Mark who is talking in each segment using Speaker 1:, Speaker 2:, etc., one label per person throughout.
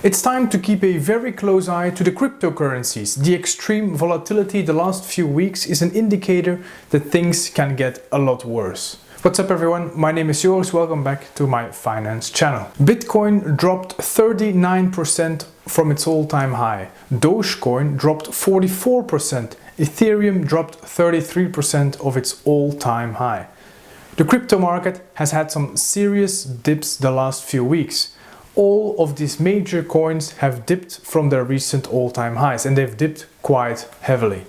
Speaker 1: It's time to keep a very close eye to the cryptocurrencies. The extreme volatility the last few weeks is an indicator that things can get a lot worse. What's up everyone, my name is Joris, welcome back to my finance channel. Bitcoin dropped 39% from its all-time high. Dogecoin dropped 44%. Ethereum dropped 33% of its all-time high. The crypto market has had some serious dips the last few weeks. All of these major coins have dipped from their recent all-time highs, and they've dipped quite heavily.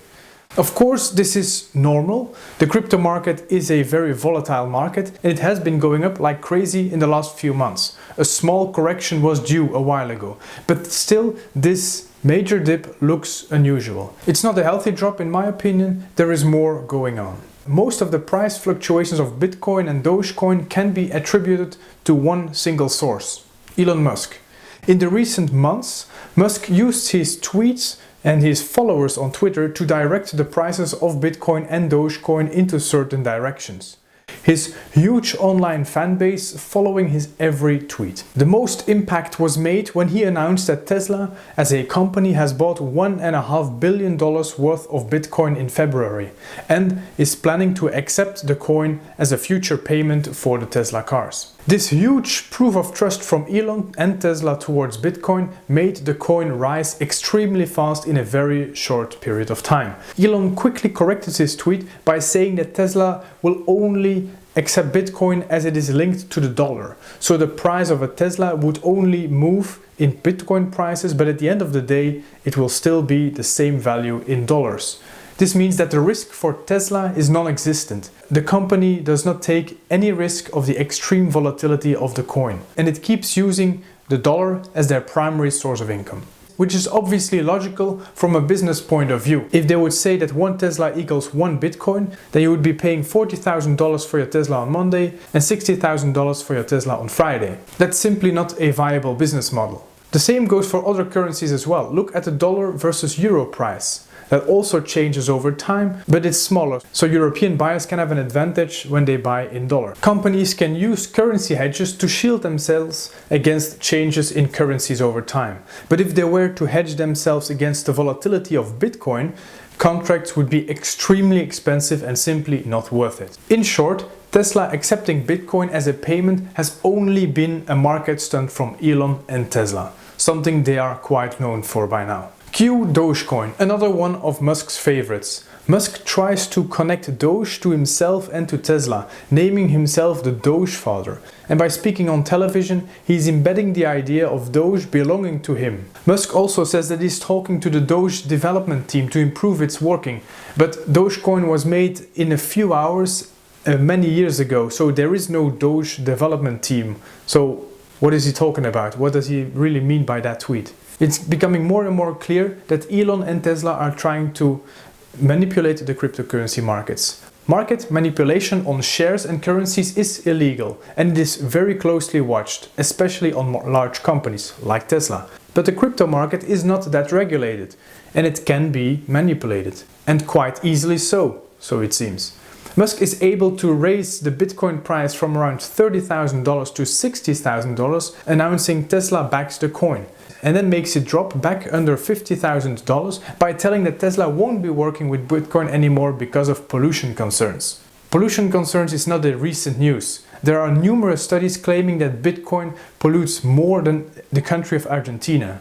Speaker 1: Of course, this is normal. The crypto market is a very volatile market and it has been going up like crazy in the last few months. A small correction was due a while ago, but still this major dip looks unusual. It's not a healthy drop in my opinion, there is more going on. Most of the price fluctuations of Bitcoin and Dogecoin can be attributed to one single source: Elon Musk. In the recent months, Musk used his tweets and his followers on Twitter to direct the prices of Bitcoin and Dogecoin into certain directions. His huge online fan base following his every tweet. The most impact was made when he announced that Tesla as a company has bought $1.5 billion worth of Bitcoin in February and is planning to accept the coin as a future payment for the Tesla cars. This huge proof of trust from Elon and Tesla towards Bitcoin made the coin rise extremely fast in a very short period of time. Elon quickly corrected his tweet by saying that Tesla will only accept Bitcoin as it is linked to the dollar. So the price of a Tesla would only move in Bitcoin prices, but at the end of the day, it will still be the same value in dollars. This means that the risk for Tesla is non-existent. The company does not take any risk of the extreme volatility of the coin, and it keeps using the dollar as their primary source of income. Which is obviously logical from a business point of view. If they would say that one Tesla equals one Bitcoin, then you would be paying $40,000 for your Tesla on Monday and $60,000 for your Tesla on Friday. That's simply not a viable business model. The same goes for other currencies as well. Look at the dollar versus euro price. That also changes over time, but it's smaller, so European buyers can have an advantage when they buy in dollar. Companies can use currency hedges to shield themselves against changes in currencies over time. But if they were to hedge themselves against the volatility of Bitcoin, contracts would be extremely expensive and simply not worth it. In short, Tesla accepting Bitcoin as a payment has only been a market stunt from Elon and Tesla, something they are quite known for by now. Q Dogecoin, another one of Musk's favorites. Musk tries to connect Doge to himself and to Tesla, naming himself the Doge father. And by speaking on television, he's embedding the idea of Doge belonging to him. Musk also says that he's talking to the Doge development team to improve its working. But Dogecoin was made in a few hours many years ago, so there is no Doge development team. So what is he talking about? What does he really mean by that tweet? It's becoming more and more clear that Elon and Tesla are trying to manipulate the cryptocurrency markets. Market manipulation on shares and currencies is illegal and it is very closely watched, especially on large companies like Tesla. But the crypto market is not that regulated and it can be manipulated, and quite easily so it seems. Musk is able to raise the Bitcoin price from around $30,000 to $60,000, announcing Tesla backs the coin, and then makes it drop back under $50,000 by telling that Tesla won't be working with Bitcoin anymore because of pollution concerns. Pollution concerns is not a recent news. There are numerous studies claiming that Bitcoin pollutes more than the country of Argentina.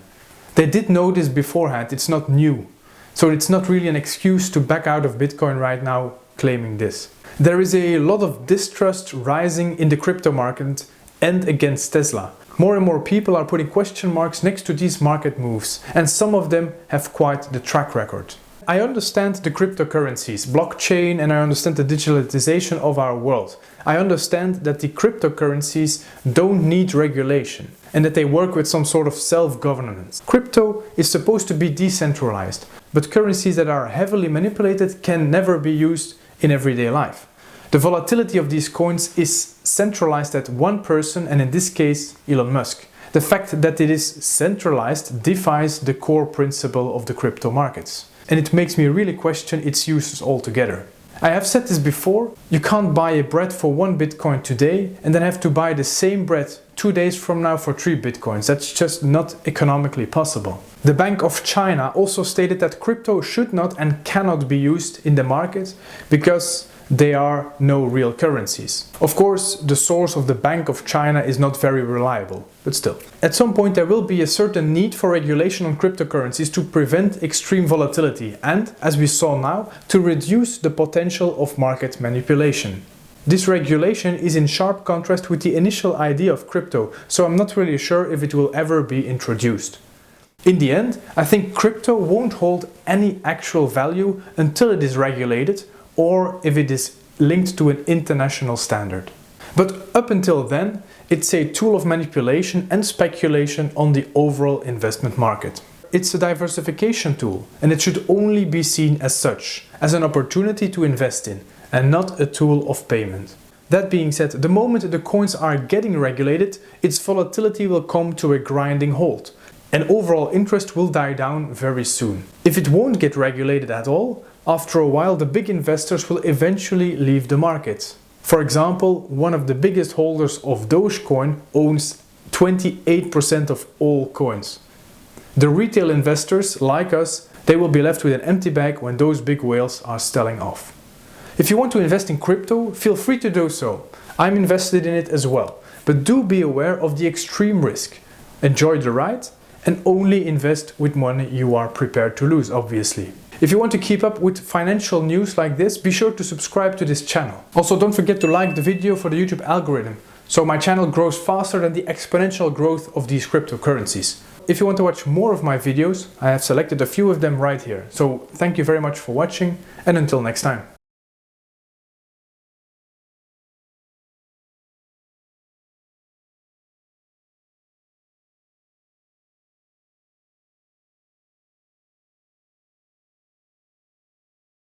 Speaker 1: They did know this beforehand, it's not new. So it's not really an excuse to back out of Bitcoin right now claiming this. There is a lot of distrust rising in the crypto market and against Tesla. More and more people are putting question marks next to these market moves, and some of them have quite the track record. I understand the cryptocurrencies, blockchain, and I understand the digitalization of our world. I understand that the cryptocurrencies don't need regulation and that they work with some sort of self-governance. Crypto is supposed to be decentralized, but currencies that are heavily manipulated can never be used in everyday life. The volatility of these coins is centralized at one person, and in this case, Elon Musk. The fact that it is centralized defies the core principle of the crypto markets, and it makes me really question its uses altogether. I have said this before, you can't buy a bread for one Bitcoin today and then have to buy the same bread 2 days from now for 3 bitcoins. That's just not economically possible. The Bank of China also stated that crypto should not and cannot be used in the market because they are no real currencies. Of course, the source of the Bank of China is not very reliable, but still. At some point there will be a certain need for regulation on cryptocurrencies to prevent extreme volatility and, as we saw now, to reduce the potential of market manipulation. This regulation is in sharp contrast with the initial idea of crypto, so I'm not really sure if it will ever be introduced. In the end, I think crypto won't hold any actual value until it is regulated or if it is linked to an international standard. But up until then, it's a tool of manipulation and speculation on the overall investment market. It's a diversification tool, and it should only be seen as such, as an opportunity to invest in, and not a tool of payment. That being said, the moment the coins are getting regulated, its volatility will come to a grinding halt, and overall interest will die down very soon. If it won't get regulated at all, after a while the big investors will eventually leave the market. For example, one of the biggest holders of Dogecoin owns 28% of all coins. The retail investors, like us, they will be left with an empty bag when those big whales are selling off. If you want to invest in crypto, feel free to do so. I'm invested in it as well, but do be aware of the extreme risk. Enjoy the ride and only invest with money you are prepared to lose, obviously. If you want to keep up with financial news like this, be sure to subscribe to this channel. Also, don't forget to like the video for the YouTube algorithm, so my channel grows faster than the exponential growth of these cryptocurrencies. If you want to watch more of my videos, I have selected a few of them right here. So thank you very much for watching, and until next time.